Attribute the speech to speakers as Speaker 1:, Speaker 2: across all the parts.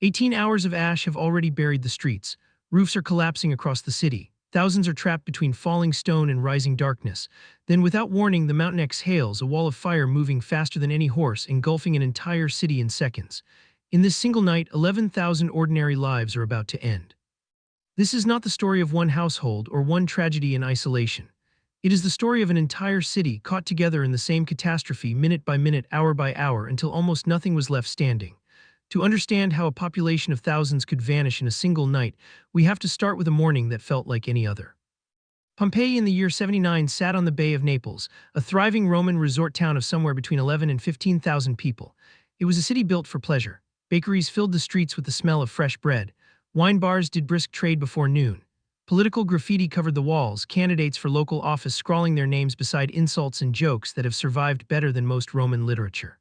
Speaker 1: 18 hours of ash have already buried the streets. Roofs are collapsing across the city. Thousands are trapped between falling stone and rising darkness. Then, without warning, the mountain exhales, a wall of fire moving faster than any horse, engulfing an entire city in seconds. In this single night, 11,000 ordinary lives are about to end. This is not the story of one household or one tragedy in isolation. It is the story of an entire city caught together in the same catastrophe, minute by minute, hour by hour, until almost nothing was left standing. To understand how a population of thousands could vanish in a single night, we have to start with a morning that felt like any other. Pompeii in the year 79 sat on the Bay of Naples, a thriving Roman resort town of somewhere between 11 and 15,000 people. It was a city built for pleasure. Bakeries filled the streets with the smell of fresh bread. Wine bars did brisk trade before noon. Political graffiti covered the walls, candidates for local office scrawling their names beside insults and jokes that have survived better than most Roman literature.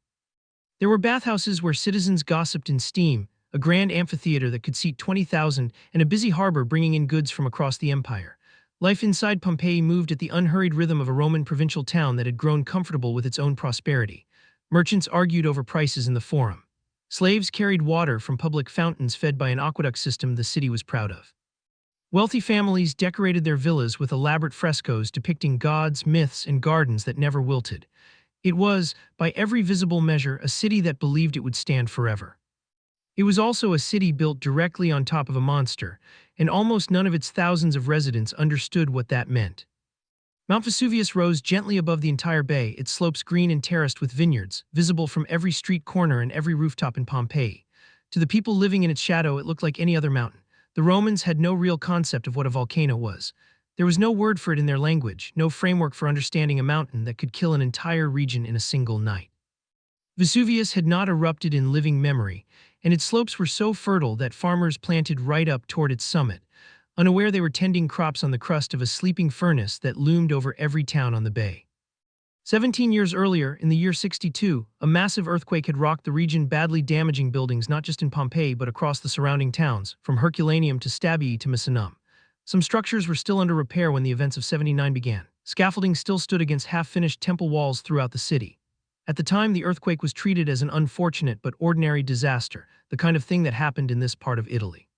Speaker 1: There were bathhouses where citizens gossiped in steam, a grand amphitheater that could seat 20,000, and a busy harbor bringing in goods from across the empire. Life inside Pompeii moved at the unhurried rhythm of a Roman provincial town that had grown comfortable with its own prosperity. Merchants argued over prices in the forum. Slaves carried water from public fountains fed by an aqueduct system the city was proud of. Wealthy families decorated their villas with elaborate frescoes depicting gods, myths, and gardens that never wilted. It was, by every visible measure, a city that believed it would stand forever. It was also a city built directly on top of a monster, and almost none of its thousands of residents understood what that meant. Mount Vesuvius rose gently above the entire bay, its slopes green and terraced with vineyards, visible from every street corner and every rooftop in Pompeii. To the people living in its shadow, it looked like any other mountain. The Romans had no real concept of what a volcano was. There was no word for it in their language, no framework for understanding a mountain that could kill an entire region in a single night. Vesuvius had not erupted in living memory, and its slopes were so fertile that farmers planted right up toward its summit, unaware they were tending crops on the crust of a sleeping furnace that loomed over every town on the bay. 17 years earlier, in the year 62, a massive earthquake had rocked the region, badly damaging buildings not just in Pompeii but across the surrounding towns, from Herculaneum to Stabii to Misenum. Some structures were still under repair when the events of 79 began. Scaffolding still stood against half-finished temple walls throughout the city. At the time, the earthquake was treated as an unfortunate but ordinary disaster, the kind of thing that happened in this part of Italy.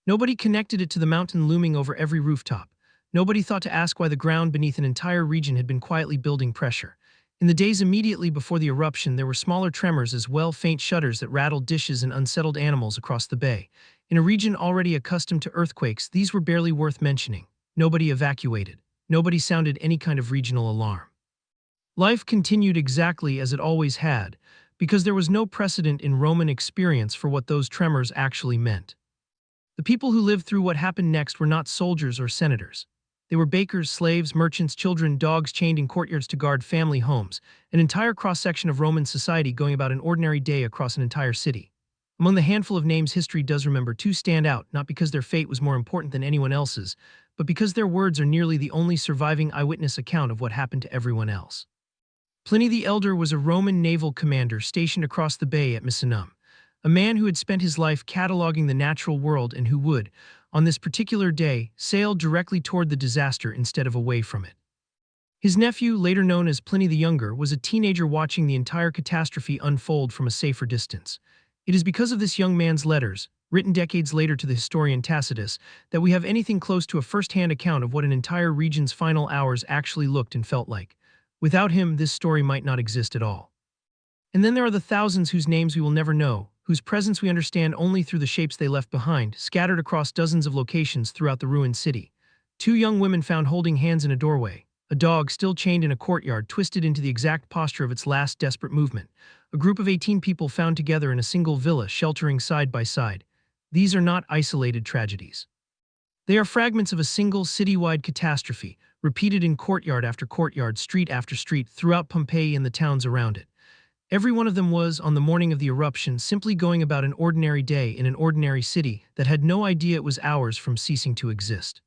Speaker 1: Nobody connected it to the mountain looming over every rooftop. Nobody thought to ask why the ground beneath an entire region had been quietly building pressure. In the days immediately before the eruption, there were smaller tremors as well, faint shudders that rattled dishes and unsettled animals across the bay. In a region already accustomed to earthquakes, these were barely worth mentioning. Nobody evacuated. Nobody sounded any kind of regional alarm. Life continued exactly as it always had, because there was no precedent in Roman experience for what those tremors actually meant. The people who lived through what happened next were not soldiers or senators. They were bakers, slaves, merchants, children, dogs chained in courtyards to guard family homes, an entire cross-section of Roman society going about an ordinary day across an entire city. Among the handful of names history does remember, two stand out, not because their fate was more important than anyone else's, but because their words are nearly the only surviving eyewitness account of what happened to everyone else. Pliny the Elder was a Roman naval commander stationed across the bay at Misenum, a man who had spent his life cataloging the natural world and who would, on this particular day, sail directly toward the disaster instead of away from it. His nephew, later known as Pliny the Younger, was a teenager watching the entire catastrophe unfold from a safer distance. It is because of this young man's letters, written decades later to the historian Tacitus, that we have anything close to a first-hand account of what an entire region's final hours actually looked and felt like. Without him, this story might not exist at all. And then there are the thousands whose names we will never know, whose presence we understand only through the shapes they left behind, scattered across dozens of locations throughout the ruined city. Two young women found holding hands in a doorway, a dog still chained in a courtyard twisted into the exact posture of its last desperate movement, a group of 18 people found together in a single villa sheltering side by side. These are not isolated tragedies. They are fragments of a single citywide catastrophe, repeated in courtyard after courtyard, street after street, throughout Pompeii and the towns around it. Every one of them was, on the morning of the eruption, simply going about an ordinary day in an ordinary city that had no idea it was hours from ceasing to exist.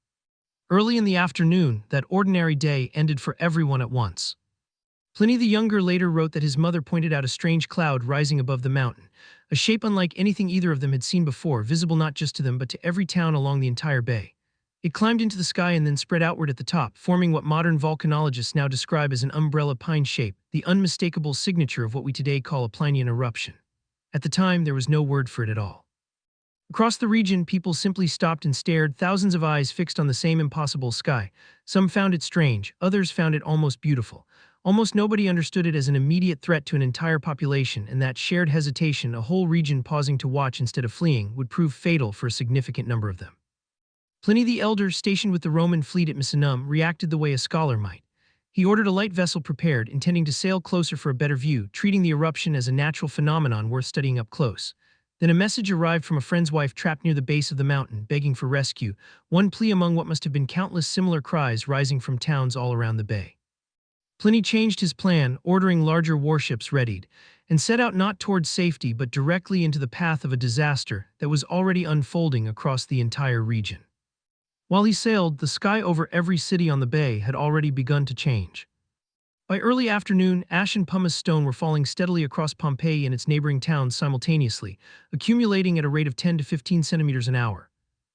Speaker 1: Early in the afternoon, that ordinary day ended for everyone at once. Pliny the Younger later wrote that his mother pointed out a strange cloud rising above the mountain, a shape unlike anything either of them had seen before, visible not just to them but to every town along the entire bay. It climbed into the sky and then spread outward at the top, forming what modern volcanologists now describe as an umbrella pine shape, the unmistakable signature of what we today call a Plinian eruption. At the time, there was no word for it at all. Across the region, people simply stopped and stared, thousands of eyes fixed on the same impossible sky. Some found it strange, others found it almost beautiful. Almost nobody understood it as an immediate threat to an entire population, and that shared hesitation, a whole region pausing to watch instead of fleeing, would prove fatal for a significant number of them. Pliny the Elder, stationed with the Roman fleet at Misenum, reacted the way a scholar might. He ordered a light vessel prepared, intending to sail closer for a better view, treating the eruption as a natural phenomenon worth studying up close. Then a message arrived from a friend's wife trapped near the base of the mountain, begging for rescue, one plea among what must have been countless similar cries rising from towns all around the bay. Pliny changed his plan, ordering larger warships readied, and set out not towards safety but directly into the path of a disaster that was already unfolding across the entire region. While he sailed, the sky over every city on the bay had already begun to change. By early afternoon, ash and pumice stone were falling steadily across Pompeii and its neighboring towns simultaneously, accumulating at a rate of 10 to 15 centimeters an hour.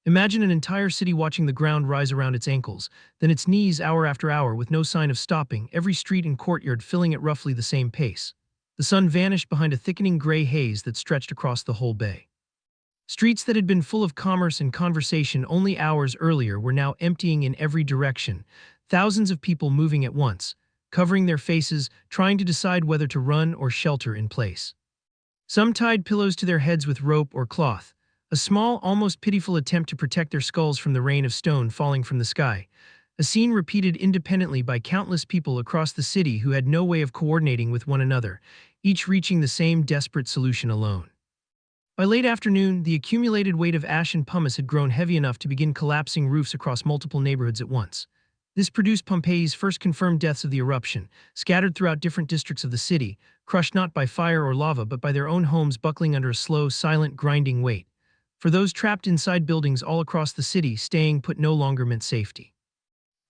Speaker 1: Imagine an entire city watching the ground rise around its ankles, then its knees hour after hour with no sign of stopping, every street and courtyard filling at roughly the same pace. The sun vanished behind a thickening gray haze that stretched across the whole bay. Streets that had been full of commerce and conversation only hours earlier were now emptying in every direction, thousands of people moving at once, covering their faces, trying to decide whether to run or shelter in place. Some tied pillows to their heads with rope or cloth, a small, almost pitiful attempt to protect their skulls from the rain of stone falling from the sky, a scene repeated independently by countless people across the city who had no way of coordinating with one another, each reaching the same desperate solution alone. By late afternoon, the accumulated weight of ash and pumice had grown heavy enough to begin collapsing roofs across multiple neighborhoods at once. This produced Pompeii's first confirmed deaths of the eruption, scattered throughout different districts of the city, crushed not by fire or lava but by their own homes buckling under a slow, silent, grinding weight. For those trapped inside buildings all across the city, staying put no longer meant safety.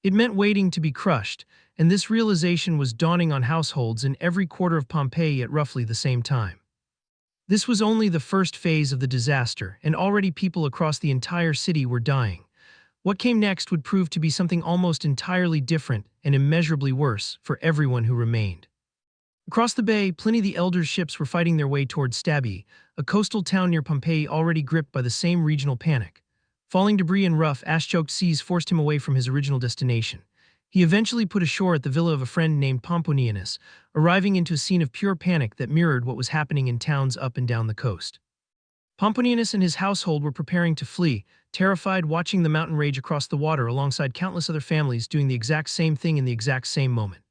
Speaker 1: It meant waiting to be crushed, and this realization was dawning on households in every quarter of Pompeii at roughly the same time. This was only the first phase of the disaster, and already people across the entire city were dying. What came next would prove to be something almost entirely different and immeasurably worse for everyone who remained. Across the bay, Pliny the Elder's ships were fighting their way towards Stabi, a coastal town near Pompeii already gripped by the same regional panic. Falling debris and rough, ash-choked seas forced him away from his original destination. He eventually put ashore at the villa of a friend named Pomponianus, arriving into a scene of pure panic that mirrored what was happening in towns up and down the coast. Pomponianus and his household were preparing to flee, terrified, watching the mountain rage across the water alongside countless other families doing the exact same thing in the exact same moment.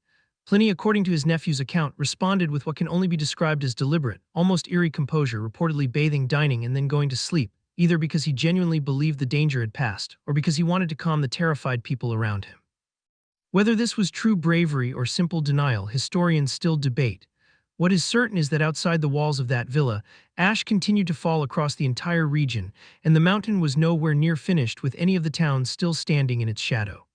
Speaker 1: Pliny, according to his nephew's account, responded with what can only be described as deliberate, almost eerie composure, reportedly bathing, dining, and then going to sleep, either because he genuinely believed the danger had passed, or because he wanted to calm the terrified people around him. Whether this was true bravery or simple denial, historians still debate. What is certain is that outside the walls of that villa, ash continued to fall across the entire region, and the mountain was nowhere near finished, with any of the towns still standing in its shadow.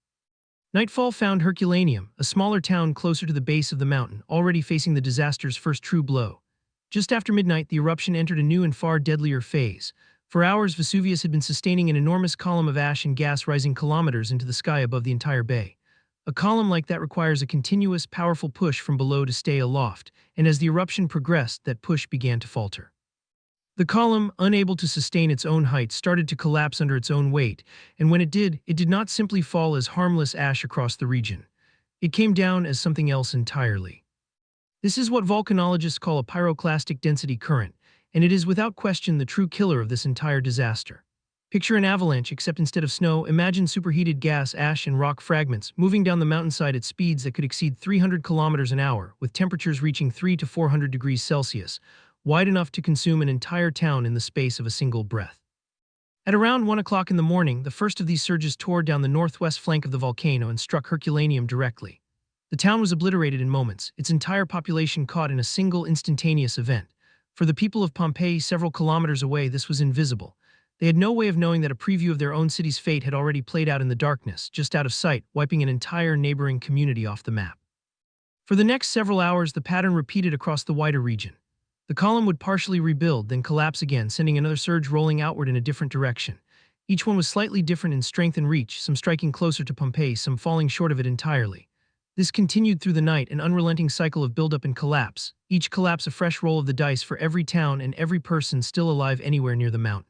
Speaker 1: Nightfall found Herculaneum, a smaller town closer to the base of the mountain, already facing the disaster's first true blow. Just after midnight, the eruption entered a new and far deadlier phase. For hours, Vesuvius had been sustaining an enormous column of ash and gas rising kilometers into the sky above the entire bay. A column like that requires a continuous, powerful push from below to stay aloft, and as the eruption progressed, that push began to falter. The column, unable to sustain its own height, started to collapse under its own weight, and when it did not simply fall as harmless ash across the region. It came down as something else entirely. This is what volcanologists call a pyroclastic density current, and it is without question the true killer of this entire disaster. Picture an avalanche, except instead of snow, imagine superheated gas, ash, and rock fragments moving down the mountainside at speeds that could exceed 300 kilometers an hour, with temperatures reaching 300 to 400 degrees Celsius, wide enough to consume an entire town in the space of a single breath. At around 1 o'clock in the morning, the first of these surges tore down the northwest flank of the volcano and struck Herculaneum directly. The town was obliterated in moments, its entire population caught in a single instantaneous event. For the people of Pompeii several kilometers away, this was invisible. They had no way of knowing that a preview of their own city's fate had already played out in the darkness, just out of sight, wiping an entire neighboring community off the map. For the next several hours, the pattern repeated across the wider region. The column would partially rebuild, then collapse again, sending another surge rolling outward in a different direction. Each one was slightly different in strength and reach, some striking closer to Pompeii, some falling short of it entirely. This continued through the night, an unrelenting cycle of buildup and collapse, each collapse a fresh roll of the dice for every town and every person still alive anywhere near the mountain.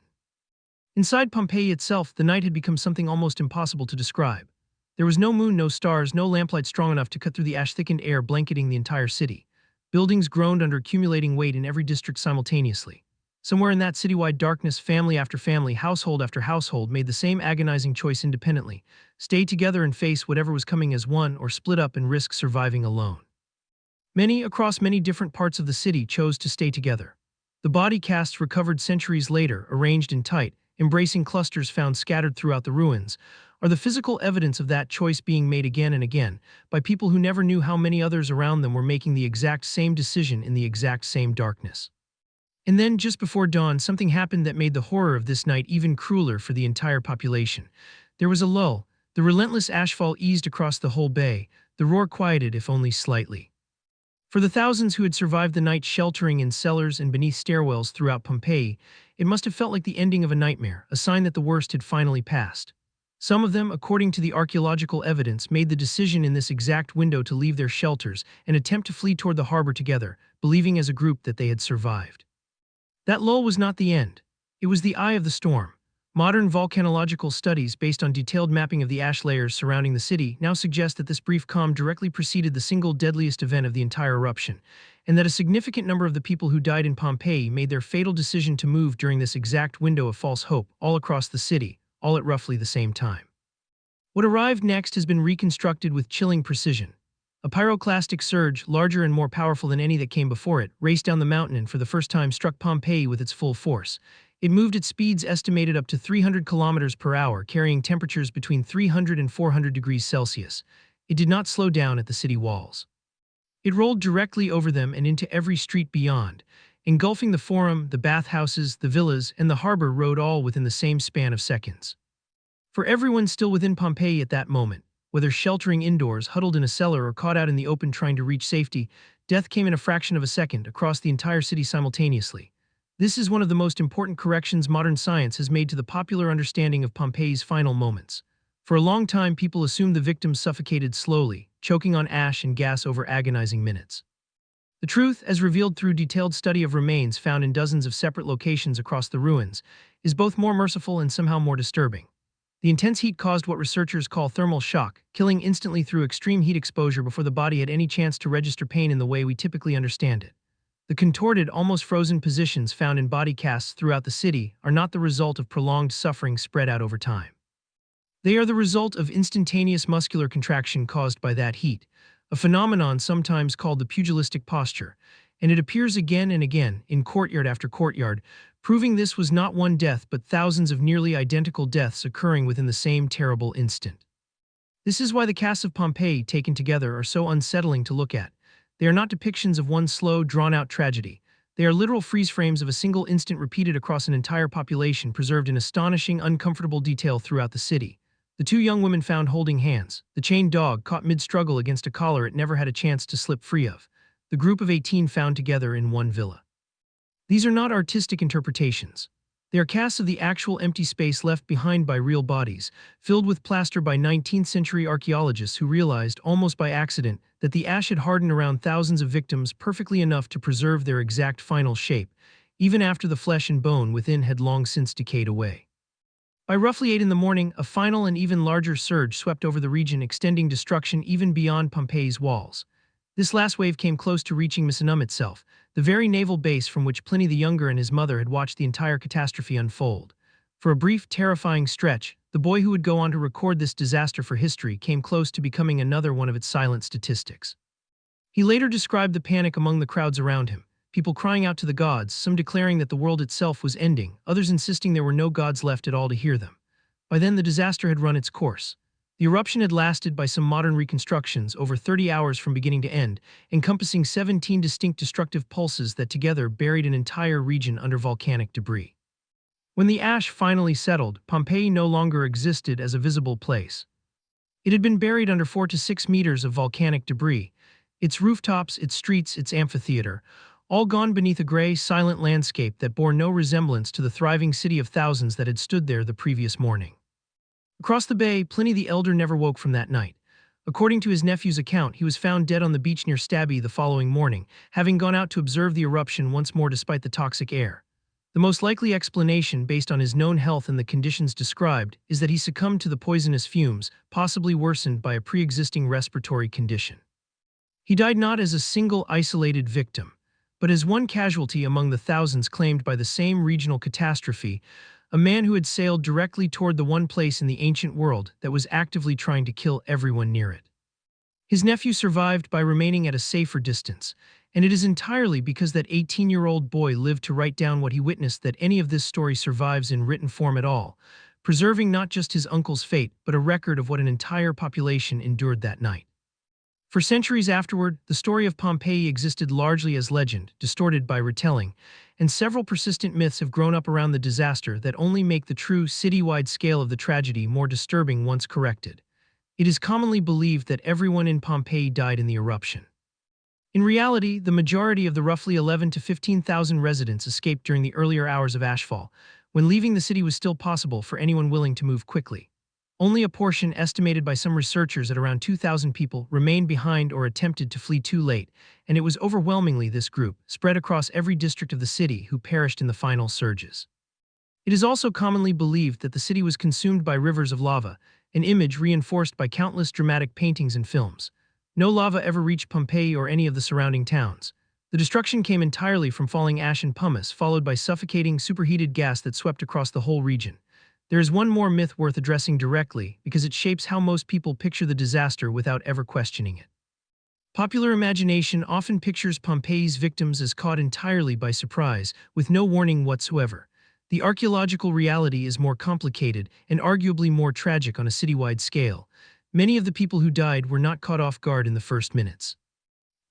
Speaker 1: Inside Pompeii itself, the night had become something almost impossible to describe. There was no moon, no stars, no lamplight strong enough to cut through the ash-thickened air blanketing the entire city. Buildings groaned under accumulating weight in every district simultaneously. Somewhere in that citywide darkness, family after family, household after household made the same agonizing choice independently: stay together and face whatever was coming as one, or split up and risk surviving alone. Many, across many different parts of the city, chose to stay together. The body casts recovered centuries later, arranged in tight, embracing clusters found scattered throughout the ruins, are the physical evidence of that choice being made again and again by people who never knew how many others around them were making the exact same decision in the exact same darkness. And then, just before dawn, something happened that made the horror of this night even crueler for the entire population. There was a lull. The relentless ashfall eased across the whole bay, the roar quieted, if only slightly. For the thousands who had survived the night sheltering in cellars and beneath stairwells throughout Pompeii, it must have felt like the ending of a nightmare, a sign that the worst had finally passed. Some of them, according to the archaeological evidence, made the decision in this exact window to leave their shelters and attempt to flee toward the harbor together, believing as a group that they had survived. That lull was not the end. It was the eye of the storm. Modern volcanological studies, based on detailed mapping of the ash layers surrounding the city, now suggest that this brief calm directly preceded the single deadliest event of the entire eruption, and that a significant number of the people who died in Pompeii made their fatal decision to move during this exact window of false hope, all across the city, all at roughly the same time. What arrived next has been reconstructed with chilling precision. A pyroclastic surge, larger and more powerful than any that came before it, raced down the mountain and for the first time struck Pompeii with its full force. It moved at speeds estimated up to 300 kilometers per hour, carrying temperatures between 300 and 400 degrees Celsius. It did not slow down at the city walls. It rolled directly over them and into every street beyond, engulfing the forum, the bathhouses, the villas, and the harbor road, all within the same span of seconds. For everyone still within Pompeii at that moment, whether sheltering indoors, huddled in a cellar, or caught out in the open trying to reach safety, death came in a fraction of a second across the entire city simultaneously. This is one of the most important corrections modern science has made to the popular understanding of Pompeii's final moments. For a long time, people assumed the victims suffocated slowly, choking on ash and gas over agonizing minutes. The truth, as revealed through detailed study of remains found in dozens of separate locations across the ruins, is both more merciful and somehow more disturbing. The intense heat caused what researchers call thermal shock, killing instantly through extreme heat exposure before the body had any chance to register pain in the way we typically understand it. The contorted, almost frozen positions found in body casts throughout the city are not the result of prolonged suffering spread out over time. They are the result of instantaneous muscular contraction caused by that heat, a phenomenon sometimes called the pugilistic posture, and it appears again and again in courtyard after courtyard, proving this was not one death but thousands of nearly identical deaths occurring within the same terrible instant. This is why the casts of Pompeii taken together are so unsettling to look at. They are not depictions of one slow, drawn-out tragedy. They are literal freeze frames of a single instant repeated across an entire population, preserved in astonishing, uncomfortable detail throughout the city. The two young women found holding hands, the chained dog caught mid-struggle against a collar it never had a chance to slip free of, the group of 18 found together in one villa. These are not artistic interpretations. They are casts of the actual empty space left behind by real bodies, filled with plaster by 19th-century archaeologists who realized, almost by accident, that the ash had hardened around thousands of victims perfectly enough to preserve their exact final shape, even after the flesh and bone within had long since decayed away. By roughly 8 in the morning, a final and even larger surge swept over the region, extending destruction even beyond Pompeii's walls. This last wave came close to reaching Misenum itself, the very naval base from which Pliny the Younger and his mother had watched the entire catastrophe unfold. For a brief, terrifying stretch, the boy who would go on to record this disaster for history came close to becoming another one of its silent statistics. He later described the panic among the crowds around him, people crying out to the gods, some declaring that the world itself was ending, others insisting there were no gods left at all to hear them. By then, the disaster had run its course. The eruption had lasted, by some modern reconstructions, over 30 hours from beginning to end, encompassing 17 distinct destructive pulses that together buried an entire region under volcanic debris. When the ash finally settled, Pompeii no longer existed as a visible place. It had been buried under 4 to 6 meters of volcanic debris, its rooftops, its streets, its amphitheater, all gone beneath a gray, silent landscape that bore no resemblance to the thriving city of thousands that had stood there the previous morning. Across the bay, Pliny the Elder never woke from that night. According to his nephew's account, he was found dead on the beach near Stabi the following morning, having gone out to observe the eruption once more despite the toxic air. The most likely explanation, based on his known health and the conditions described, is that he succumbed to the poisonous fumes, possibly worsened by a pre-existing respiratory condition. He died not as a single isolated victim, but as one casualty among the thousands claimed by the same regional catastrophe, a man who had sailed directly toward the one place in the ancient world that was actively trying to kill everyone near it. His nephew survived by remaining at a safer distance, and it is entirely because that 18-year-old boy lived to write down what he witnessed that any of this story survives in written form at all, preserving not just his uncle's fate but a record of what an entire population endured that night. For centuries afterward, the story of Pompeii existed largely as legend, distorted by retelling, and several persistent myths have grown up around the disaster that only make the true citywide scale of the tragedy more disturbing once corrected. It is commonly believed that everyone in Pompeii died in the eruption. In reality, the majority of the roughly 11 to 15,000 residents escaped during the earlier hours of ashfall, when leaving the city was still possible for anyone willing to move quickly. Only a portion, estimated by some researchers at around 2,000 people, remained behind or attempted to flee too late, and it was overwhelmingly this group, spread across every district of the city, who perished in the final surges. It is also commonly believed that the city was consumed by rivers of lava, an image reinforced by countless dramatic paintings and films. No lava ever reached Pompeii or any of the surrounding towns. The destruction came entirely from falling ash and pumice, followed by suffocating, superheated gas that swept across the whole region. There is one more myth worth addressing directly because it shapes how most people picture the disaster without ever questioning it. Popular imagination often pictures Pompeii's victims as caught entirely by surprise, with no warning whatsoever. The archaeological reality is more complicated and arguably more tragic on a citywide scale. Many of the people who died were not caught off guard in the first minutes.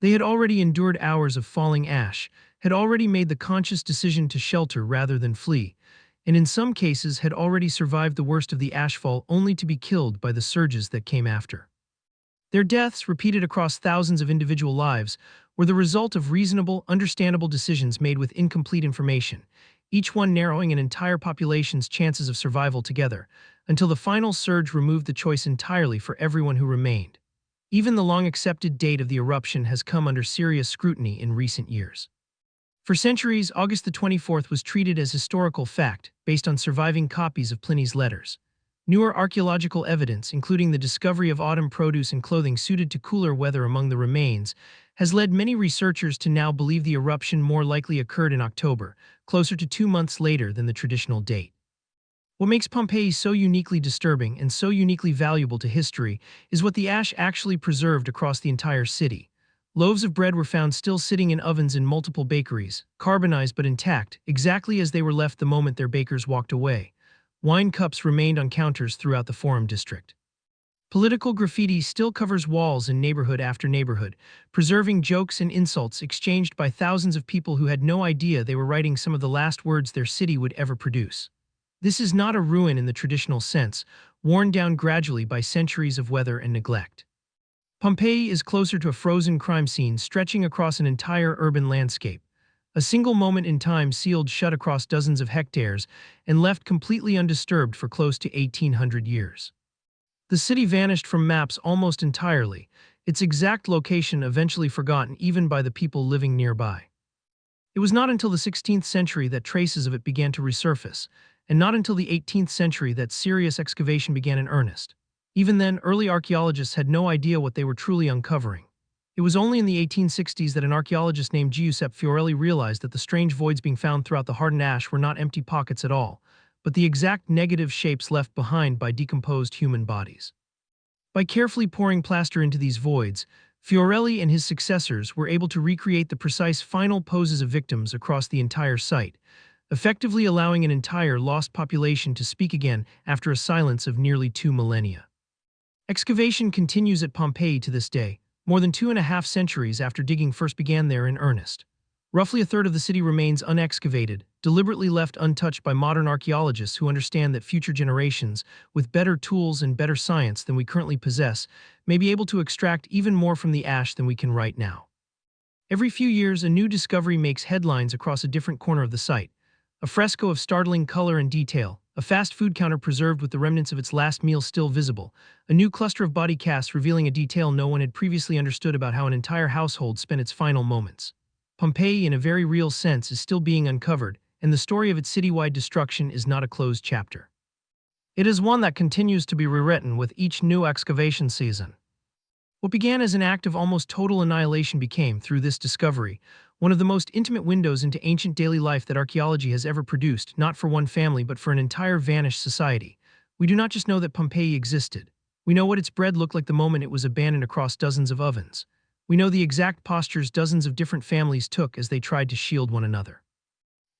Speaker 1: They had already endured hours of falling ash, had already made the conscious decision to shelter rather than flee, and in some cases had already survived the worst of the ashfall only to be killed by the surges that came after. Their deaths, repeated across thousands of individual lives, were the result of reasonable, understandable decisions made with incomplete information, each one narrowing an entire population's chances of survival together, until the final surge removed the choice entirely for everyone who remained. Even the long-accepted date of the eruption has come under serious scrutiny in recent years. For centuries, August the 24th was treated as historical fact, based on surviving copies of Pliny's letters. Newer archaeological evidence, including the discovery of autumn produce and clothing suited to cooler weather among the remains, has led many researchers to now believe the eruption more likely occurred in October, closer to 2 months later than the traditional date. What makes Pompeii so uniquely disturbing and so uniquely valuable to history is what the ash actually preserved across the entire city. Loaves of bread were found still sitting in ovens in multiple bakeries, carbonized but intact, exactly as they were left the moment their bakers walked away. Wine cups remained on counters throughout the Forum district. Political graffiti still covers walls in neighborhood after neighborhood, preserving jokes and insults exchanged by thousands of people who had no idea they were writing some of the last words their city would ever produce. This is not a ruin in the traditional sense, worn down gradually by centuries of weather and neglect. Pompeii is closer to a frozen crime scene stretching across an entire urban landscape. A single moment in time sealed shut across dozens of hectares and left completely undisturbed for close to 1,800 years. The city vanished from maps almost entirely, its exact location eventually forgotten even by the people living nearby. It was not until the 16th century that traces of it began to resurface, and not until the 18th century that serious excavation began in earnest. Even then, early archaeologists had no idea what they were truly uncovering. It was only in the 1860s that an archaeologist named Giuseppe Fiorelli realized that the strange voids being found throughout the hardened ash were not empty pockets at all, but the exact negative shapes left behind by decomposed human bodies. By carefully pouring plaster into these voids, Fiorelli and his successors were able to recreate the precise final poses of victims across the entire site, effectively allowing an entire lost population to speak again after a silence of nearly 2 millennia. Excavation continues at Pompeii to this day, more than 2.5 centuries after digging first began there in earnest. Roughly a third of the city remains unexcavated, deliberately left untouched by modern archaeologists who understand that future generations, with better tools and better science than we currently possess, may be able to extract even more from the ash than we can right now. Every few years, a new discovery makes headlines across a different corner of the site. A fresco of startling color and detail, a fast food counter preserved with the remnants of its last meal still visible, a new cluster of body casts revealing a detail no one had previously understood about how an entire household spent its final moments. Pompeii, in a very real sense, is still being uncovered, and the story of its citywide destruction is not a closed chapter. It is one that continues to be rewritten with each new excavation season. What began as an act of almost total annihilation became, through this discovery, one of the most intimate windows into ancient daily life that archaeology has ever produced, not for one family but for an entire vanished society. We do not just know that Pompeii existed. We know what its bread looked like the moment it was abandoned across dozens of ovens. We know the exact postures dozens of different families took as they tried to shield one another.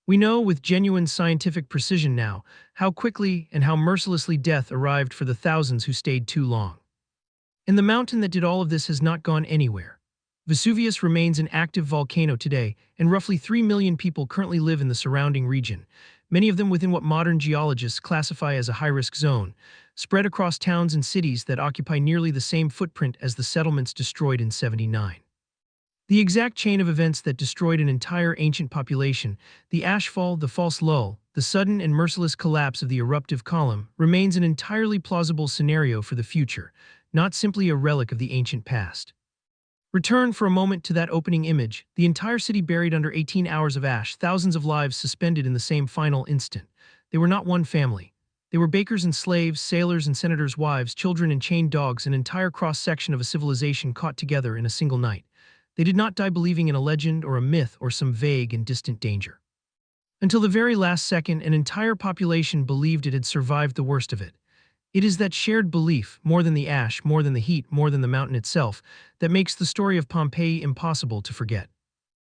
Speaker 1: We know with genuine scientific precision now how quickly and how mercilessly death arrived for the thousands who stayed too long. And the mountain that did all of this has not gone anywhere. Vesuvius remains an active volcano today, and roughly 3 million people currently live in the surrounding region, many of them within what modern geologists classify as a high-risk zone, spread across towns and cities that occupy nearly the same footprint as the settlements destroyed in 79. The exact chain of events that destroyed an entire ancient population, the ashfall, the false lull, the sudden and merciless collapse of the eruptive column, remains an entirely plausible scenario for the future, not simply a relic of the ancient past. Return for a moment to that opening image, the entire city buried under 18 hours of ash, thousands of lives suspended in the same final instant. They were not one family. They were bakers and slaves, sailors and senators' wives, children and chained dogs, an entire cross-section of a civilization caught together in a single night. They did not die believing in a legend or a myth or some vague and distant danger. Until the very last second, an entire population believed it had survived the worst of it. It is that shared belief, more than the ash, more than the heat, more than the mountain itself, that makes the story of Pompeii impossible to forget.